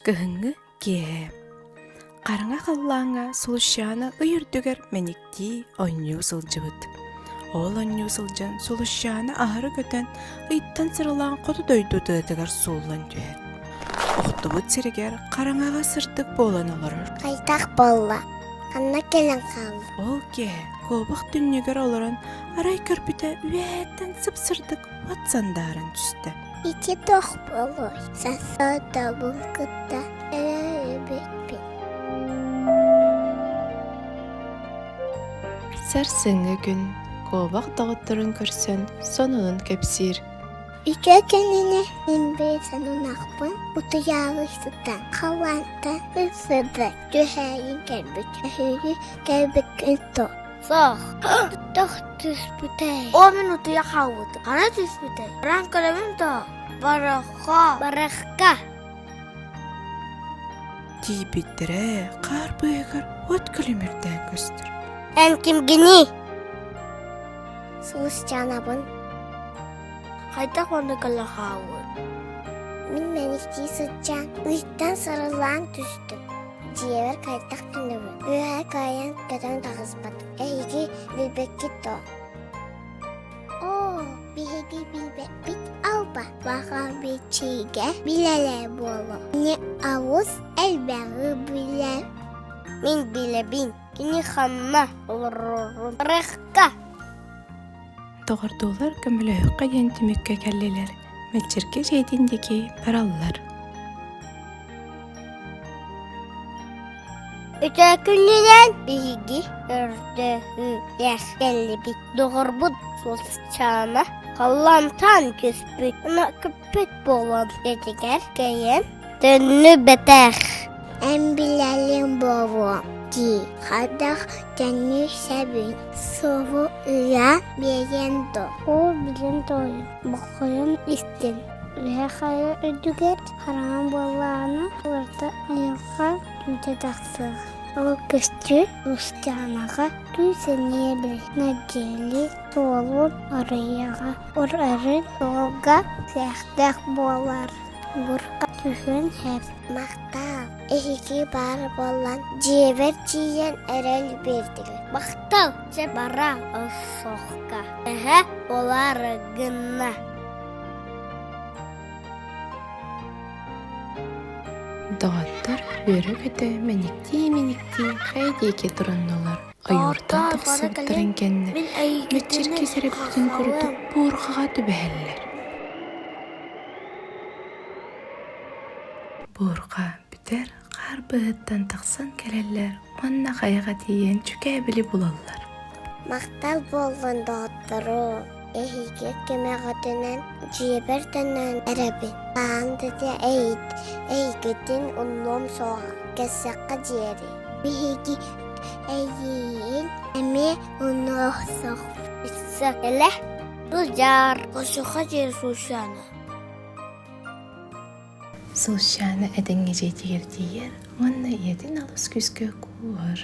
Кыһыҥҥы киэһэ. Караңа халлааҥҥа сулущаана ыйырдүгэр мэниктии онньуу сылдьыбыт. Ол онньуу сылдьан сулущаана аһыры көтөн ыйттан сырылаан хоту дойду тыатыгар сууллан түһэр. Охтубут сиригэр караңаға сырдык буолан олорор. Кайтак болла. Канна келен калды. Ол киэһэ колбах түннүгэр олорон арай көрбүтэ үээттэн сыпсырдык ватсандаарын түстэ. Ити тох болой. Сасода булкытта. Бекпи. Сарсыҥҥы күн колбах тоҕоттурун көрсөн сонунун кэпсиир. Икө кенене инбе санунакпын. Утуяғыстан қаланта ысыды. Түхәйін кәрбік. Әхігі кәрбік үнту. Сақ. Тох түспүтәй. О мен утуя қауыды. Қана түспүтәй. Ран көлемін то. Бараққа. Тиибиттэрэ қар быйыгар от күлүмүрдэн көстөр. Ән кимгені? Суыс жанабын. Қайта қонды кілі қауыд. Мен мәнікті сұтжан. Ұйттан сырылан түстім. Жиевер қайтақ күнібін. Үйәр қайын көтің тағызбады. Әйгі білбекке то. О, бейгі білбек бит алба. Баға бейчейге білелер болу. Не ауыз әлбәғі білер. Мен білебін. Кені қамма олырырын. Бараққа. Тоғырдуулар көмөлөһүккэ диэн түмүккэ кэллилэр, мэлчиргэ жейдиндики бараллар. Өтөкүннен биги өрдөһү яскеллибит доғырбут сулчана қалламтан көспүт уна көппөт болон этигер кейен төннү бетэх эмбилелин бобу ди хадах төннү сәбин сову уя бегендо о билен тою бокойон истен уя хайы өдүгер харам болланы оларда аяққа түнте тақсығы. Ол көсті ұстянаға түзіне білі. Надели толын арыяға. Ор-арын толға сияқтақ болар. Бұрқа түхін әп. Мақтал. Эхеке бар болан. Жевер жиен әрәл бердігі. Мақтал. Же бара ұсоққа. Әхә болар гынна. Доғаттар өрі көтө мэникти хайдейке тураннолар. Айуртан тақсыбыттарын кенне. Мэтчир кесеребитин күрдік буырғаға түбәһәлләр. Буырға бүтер қар бұғыттан тақсан кәрәлләр. Манна қайға тиен чүкәбілі бұлаллар. Мақтал болған доғаттыру. Эхиге кемеғатынан жиеберденен әрәбін. Ағанды де әйд. Әйгетін ұнлом соға. Кәсіққа жері. Бейгі әйін әме ұны соқ. Үсі әлі. Бұжар. Қошуға жер сушаны. Сулшаны әдіңге жейдігер дейер, онны едін алыс күзгі куар.